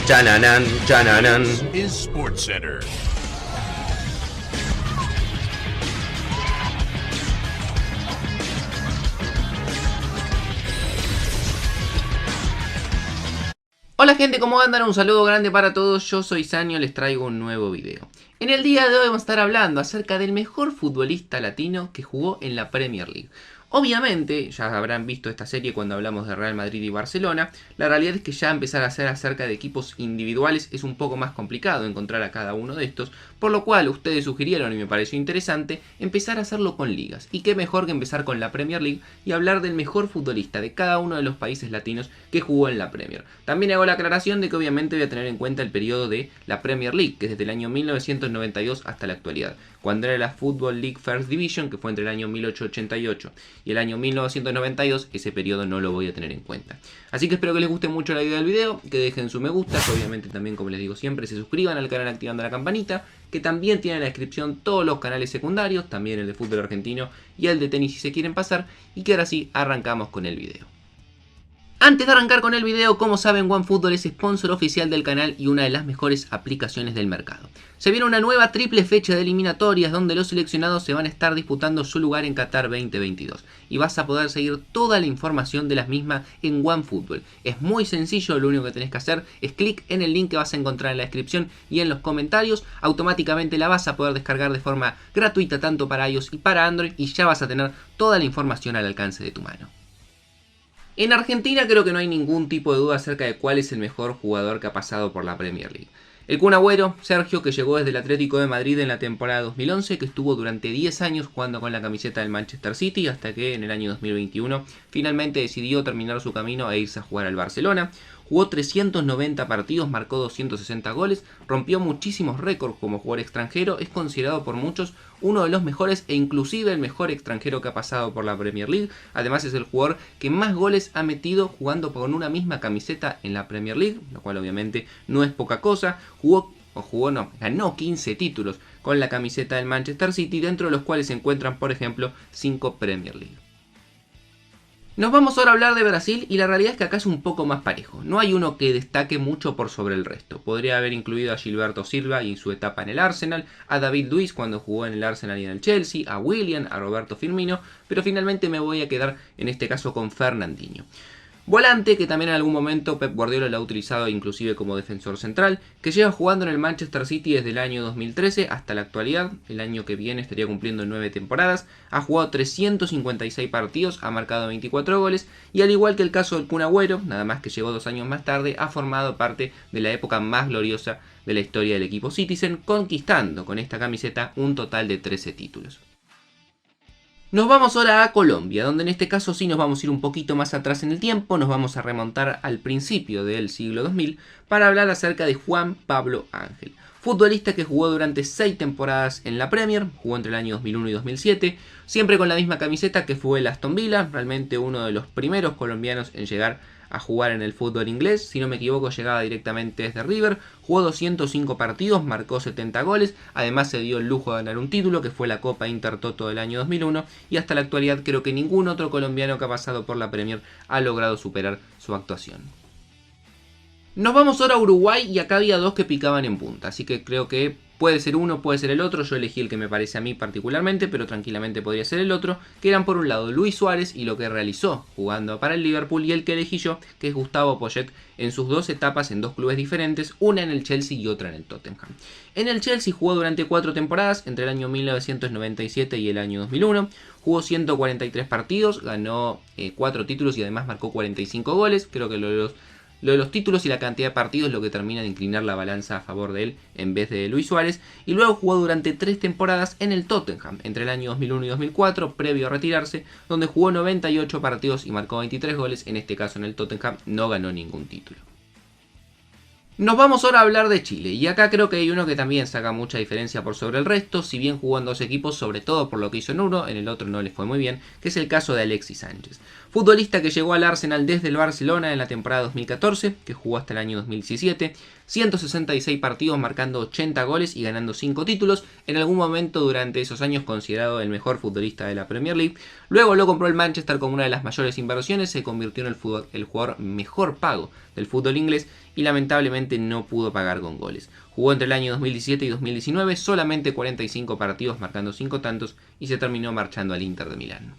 Chananan, chananan. Is SportsCenter. Hola gente, ¿cómo andan? Un saludo grande para todos, yo soy Sanio, les traigo un nuevo video. En el día de hoy vamos a estar hablando acerca del mejor futbolista latino que jugó en la Premier League. Obviamente, ya habrán visto esta serie cuando hablamos de Real Madrid y Barcelona, la realidad es que ya empezar a hacer acerca de equipos individuales es un poco más complicado encontrar a cada uno de estos, por lo cual ustedes sugirieron y me pareció interesante empezar a hacerlo con ligas. Y qué mejor que empezar con la Premier League y hablar del mejor futbolista de cada uno de los países latinos que jugó en la Premier. También hago la aclaración de que obviamente voy a tener en cuenta el periodo de la Premier League, que es desde el año 1992 hasta la actualidad, cuando era la Football League First Division, que fue entre el año 1888 y el año 1992, ese periodo no lo voy a tener en cuenta. Así que espero que les guste mucho la idea del video, que dejen su me gusta, que obviamente también, como les digo siempre, se suscriban al canal activando la campanita, que también tienen en la descripción todos los canales secundarios, también el de fútbol argentino y el de tenis si se quieren pasar, y que ahora sí arrancamos con el video. Antes de arrancar con el video, como saben, OneFootball es sponsor oficial del canal y una de las mejores aplicaciones del mercado. Se viene una nueva triple fecha de eliminatorias donde los seleccionados se van a estar disputando su lugar en Qatar 2022 y vas a poder seguir toda la información de las mismas en OneFootball. Es muy sencillo, lo único que tenés que hacer es clic en el link que vas a encontrar en la descripción y en los comentarios, automáticamente la vas a poder descargar de forma gratuita tanto para iOS y para Android y ya vas a tener toda la información al alcance de tu mano. En Argentina creo que no hay ningún tipo de duda acerca de cuál es el mejor jugador que ha pasado por la Premier League. El Kun Agüero, Sergio, que llegó desde el Atlético de Madrid en la temporada 2011, que estuvo durante 10 años jugando con la camiseta del Manchester City, hasta que en el año 2021 finalmente decidió terminar su camino e irse a jugar al Barcelona. Jugó 390 partidos, marcó 260 goles, rompió muchísimos récords como jugador extranjero, es considerado por muchos uno de los mejores e inclusive el mejor extranjero que ha pasado por la Premier League. Además es el jugador que más goles ha metido jugando con una misma camiseta en la Premier League, lo cual obviamente no es poca cosa. Ganó 15 títulos con la camiseta del Manchester City, dentro de los cuales se encuentran, por ejemplo, 5 Premier League. Nos vamos ahora a hablar de Brasil y la realidad es que acá es un poco más parejo. No hay uno que destaque mucho por sobre el resto. Podría haber incluido a Gilberto Silva y en su etapa en el Arsenal, a David Luiz cuando jugó en el Arsenal y en el Chelsea, a Willian, a Roberto Firmino, pero finalmente me voy a quedar en este caso con Fernandinho. Volante, que también en algún momento Pep Guardiola lo ha utilizado inclusive como defensor central, que lleva jugando en el Manchester City desde el año 2013 hasta la actualidad. El año que viene estaría cumpliendo 9 temporadas, ha jugado 356 partidos, ha marcado 24 goles y al igual que el caso del Kun Agüero, nada más que llegó 2 años más tarde, ha formado parte de la época más gloriosa de la historia del equipo Citizen, conquistando con esta camiseta un total de 13 títulos. Nos vamos ahora a Colombia, donde en este caso sí nos vamos a ir un poquito más atrás en el tiempo, nos vamos a remontar al principio del siglo 2000 para hablar acerca de Juan Pablo Ángel, futbolista que jugó durante 6 temporadas en la Premier, jugó entre el año 2001 y 2007, siempre con la misma camiseta que fue el Aston Villa, realmente uno de los primeros colombianos en llegar a jugar en el fútbol inglés, si no me equivoco llegaba directamente desde River, jugó 205 partidos, marcó 70 goles, además se dio el lujo de ganar un título que fue la Copa Intertoto del año 2001 y hasta la actualidad creo que ningún otro colombiano que ha pasado por la Premier ha logrado superar su actuación. Nos vamos ahora a Uruguay y acá había dos que picaban en punta, así que creo que puede ser uno, puede ser el otro, yo elegí el que me parece a mí particularmente, pero tranquilamente podría ser el otro, que eran por un lado Luis Suárez y lo que realizó jugando para el Liverpool, y el que elegí yo, que es Gustavo Poyet, en sus dos etapas en dos clubes diferentes, una en el Chelsea y otra en el Tottenham. En el Chelsea jugó durante 4 temporadas, entre el año 1997 y el año 2001, jugó 143 partidos, ganó 4 títulos y además marcó 45 goles, creo que lo de los títulos y la cantidad de partidos es lo que termina de inclinar la balanza a favor de él en vez de Luis Suárez. Y luego jugó durante 3 temporadas en el Tottenham, entre el año 2001 y 2004, previo a retirarse, donde jugó 98 partidos y marcó 23 goles. En este caso en el Tottenham no ganó ningún título. Nos vamos ahora a hablar de Chile, y acá creo que hay uno que también saca mucha diferencia por sobre el resto, si bien jugó en dos equipos, sobre todo por lo que hizo en uno, en el otro no le fue muy bien, que es el caso de Alexis Sánchez. Futbolista que llegó al Arsenal desde el Barcelona en la temporada 2014, que jugó hasta el año 2017, 166 partidos marcando 80 goles y ganando 5 títulos, en algún momento durante esos años considerado el mejor futbolista de la Premier League. Luego lo compró el Manchester como una de las mayores inversiones, se convirtió en el jugador mejor pago del fútbol inglés y lamentablemente no pudo pagar con goles. Jugó entre el año 2017 y 2019 solamente 45 partidos marcando 5 tantos y se terminó marchando al Inter de Milán.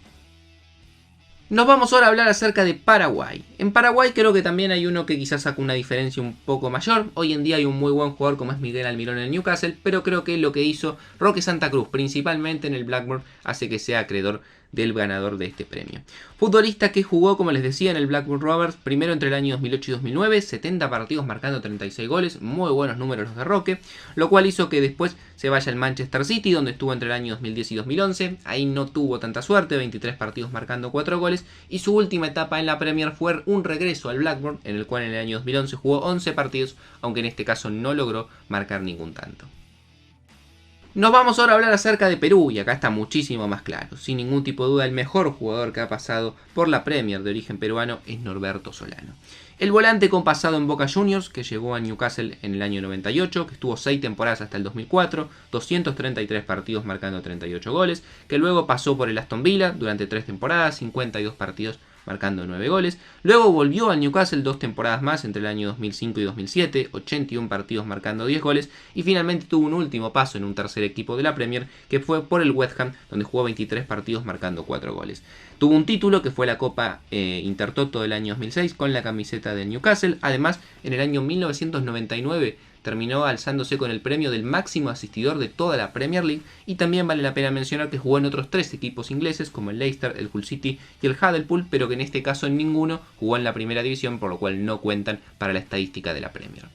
Nos vamos ahora a hablar acerca de Paraguay. En Paraguay creo que también hay uno que quizás saca una diferencia un poco mayor. Hoy en día hay un muy buen jugador como es Miguel Almirón en el Newcastle, pero creo que lo que hizo Roque Santa Cruz, principalmente en el Blackburn, hace que sea acreedor del ganador de este premio. Futbolista que jugó, como les decía, en el Blackburn Rovers, primero entre el año 2008 y 2009, 70 partidos marcando 36 goles, muy buenos números los de Roque, lo cual hizo que después se vaya al Manchester City, donde estuvo entre el año 2010 y 2011, ahí no tuvo tanta suerte, 23 partidos marcando 4 goles, y su última etapa en la Premier fue un regreso al Blackburn, en el cual en el año 2011 jugó 11 partidos, aunque en este caso no logró marcar ningún tanto. Nos vamos ahora a hablar acerca de Perú, y acá está muchísimo más claro. Sin ningún tipo de duda, el mejor jugador que ha pasado por la Premier de origen peruano es Norberto Solano. El volante con pasado en Boca Juniors, que llegó a Newcastle en el año 98, que estuvo 6 temporadas hasta el 2004, 233 partidos marcando 38 goles, que luego pasó por el Aston Villa durante 3 temporadas, 52 partidos marcando 9 goles. Luego volvió al Newcastle 2 temporadas más entre el año 2005 y 2007, 81 partidos marcando 10 goles. Y finalmente tuvo un último paso en un tercer equipo de la Premier, que fue por el West Ham, donde jugó 23 partidos marcando 4 goles. Tuvo un título que fue la Copa Intertoto del año 2006 con la camiseta del Newcastle. Además, en el año 1999 terminó alzándose con el premio del máximo asistidor de toda la Premier League, y también vale la pena mencionar que jugó en otros 3 equipos ingleses como el Leicester, el Hull City y el Hartlepool, pero que en este caso en ninguno jugó en la primera división, por lo cual no cuentan para la estadística de la Premier.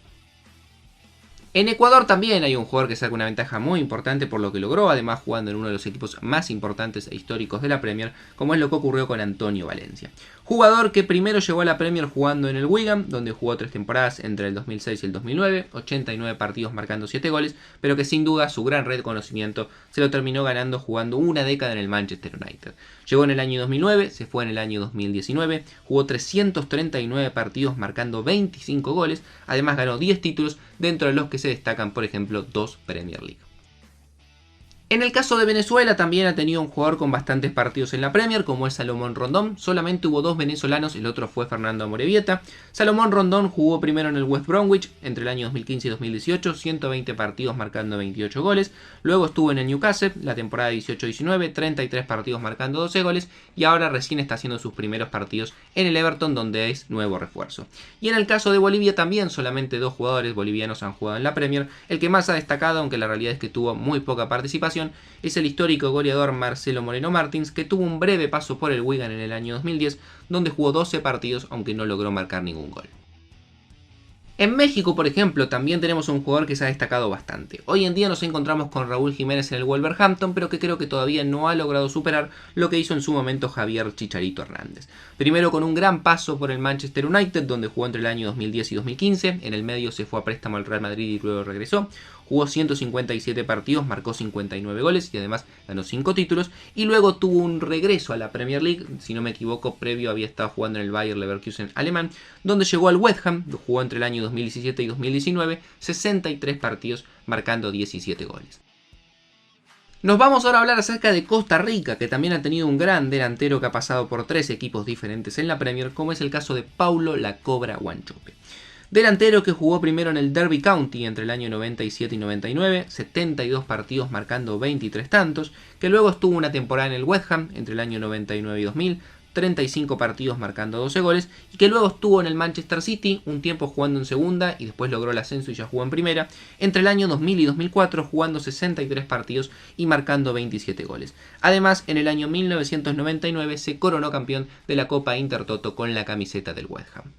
En Ecuador también hay un jugador que saca una ventaja muy importante por lo que logró, además jugando en uno de los equipos más importantes e históricos de la Premier, como es lo que ocurrió con Antonio Valencia. Jugador que primero llegó a la Premier jugando en el Wigan, donde jugó 3 temporadas entre el 2006 y el 2009, 89 partidos marcando 7 goles, pero que sin duda su gran reconocimiento se lo terminó ganando jugando una década en el Manchester United. Llegó en el año 2009, se fue en el año 2019, jugó 339 partidos marcando 25 goles, además ganó 10 títulos, dentro de los que se destacan, por ejemplo, 2 Premier League. En el caso de Venezuela también ha tenido un jugador con bastantes partidos en la Premier, como es Salomón Rondón. Solamente hubo 2 venezolanos, el otro fue Fernando Amorebieta. Salomón Rondón jugó primero en el West Bromwich entre el año 2015 y 2018, 120 partidos marcando 28 goles. Luego estuvo en el Newcastle la temporada 18-19, 33 partidos marcando 12 goles. Y ahora recién está haciendo sus primeros partidos en el Everton, donde es nuevo refuerzo. Y en el caso de Bolivia también solamente 2 jugadores bolivianos han jugado en la Premier. El que más ha destacado, aunque la realidad es que tuvo muy poca participación, es el histórico goleador Marcelo Moreno Martins, que tuvo un breve paso por el Wigan en el año 2010, donde jugó 12 partidos, aunque no logró marcar ningún gol. En México, por ejemplo, también tenemos un jugador que se ha destacado bastante. Hoy en día nos encontramos con Raúl Jiménez en el Wolverhampton, pero que creo que todavía no ha logrado superar lo que hizo en su momento Javier Chicharito Hernández. Primero con un gran paso por el Manchester United, donde jugó entre el año 2010 y 2015. En el medio se fue a préstamo al Real Madrid y luego regresó. Jugó 157 partidos, marcó 59 goles y además ganó 5 títulos. Y luego tuvo un regreso a la Premier League, si no me equivoco, previo había estado jugando en el Bayer Leverkusen alemán, donde llegó al West Ham, jugó entre el año 2017 y 2019, 63 partidos, marcando 17 goles. Nos vamos ahora a hablar acerca de Costa Rica, que también ha tenido un gran delantero que ha pasado por 3 equipos diferentes en la Premier, como es el caso de Paulo La Cobra Wanchope. Delantero que jugó primero en el Derby County entre el año 97 y 99, 72 partidos marcando 23 tantos, que luego estuvo una temporada en el West Ham entre el año 99 y 2000, 35 partidos marcando 12 goles, y que luego estuvo en el Manchester City un tiempo jugando en segunda y después logró el ascenso y ya jugó en primera, entre el año 2000 y 2004 jugando 63 partidos y marcando 27 goles. Además, en el año 1999 se coronó campeón de la Copa Intertoto con la camiseta del West Ham.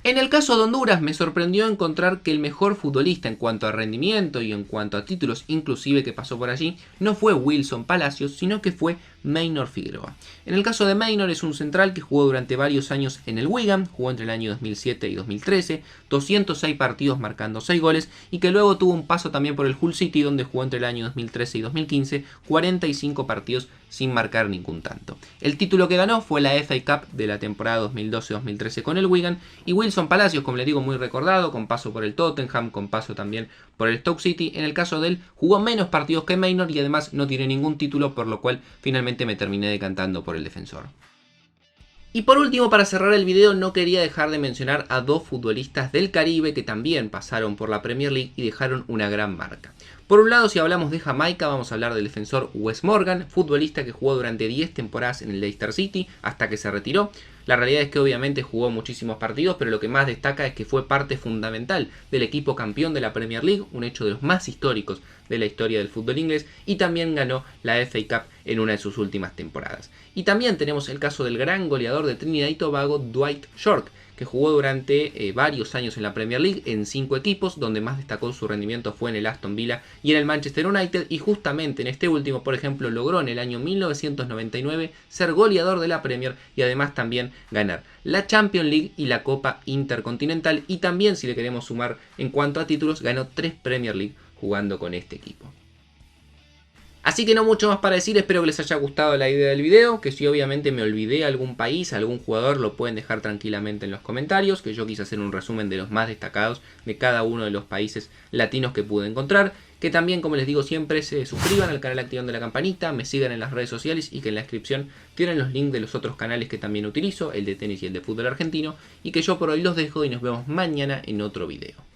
En el caso de Honduras me sorprendió encontrar que el mejor futbolista en cuanto a rendimiento y en cuanto a títulos inclusive que pasó por allí no fue Wilson Palacios, sino que fue Maynor Figueroa. En el caso de Maynor es un central que jugó durante varios años en el Wigan, jugó entre el año 2007 y 2013, 206 partidos marcando 6 goles y que luego tuvo un paso también por el Hull City donde jugó entre el año 2013 y 2015, 45 partidos sin marcar ningún tanto. El título que ganó fue la FA Cup de la temporada 2012-2013 con el Wigan, y Wilson Palacios, como les digo, muy recordado, con paso por el Tottenham, con paso también por el Stoke City. En el caso de él, jugó menos partidos que Maynor y además no tiene ningún título, por lo cual finalmente me terminé decantando por el defensor. Y por último, para cerrar el video, no quería dejar de mencionar a dos futbolistas del Caribe que también pasaron por la Premier League y dejaron una gran marca. Por un lado, si hablamos de Jamaica, vamos a hablar del defensor Wes Morgan, futbolista que jugó durante 10 temporadas en el Leicester City hasta que se retiró. La realidad es que obviamente jugó muchísimos partidos, pero lo que más destaca es que fue parte fundamental del equipo campeón de la Premier League, un hecho de los más históricos de la historia del fútbol inglés, y también ganó la FA Cup en una de sus últimas temporadas. Y también tenemos el caso del gran goleador de Trinidad y Tobago, Dwight Yorke, que jugó durante varios años en la Premier League en 5 equipos, donde más destacó su rendimiento fue en el Aston Villa y en el Manchester United, y justamente en este último, por ejemplo, logró en el año 1999 ser goleador de la Premier y además también ganar la Champions League y la Copa Intercontinental, y también, si le queremos sumar en cuanto a títulos, ganó 3 Premier League jugando con este equipo. Así que no mucho más para decir, espero que les haya gustado la idea del video, que si obviamente me olvidé algún país, algún jugador, lo pueden dejar tranquilamente en los comentarios, que yo quise hacer un resumen de los más destacados de cada uno de los países latinos que pude encontrar, que también, como les digo siempre, se suscriban al canal activando la campanita, me sigan en las redes sociales y que en la descripción tienen los links de los otros canales que también utilizo, el de tenis y el de fútbol argentino, y que yo por hoy los dejo y nos vemos mañana en otro video.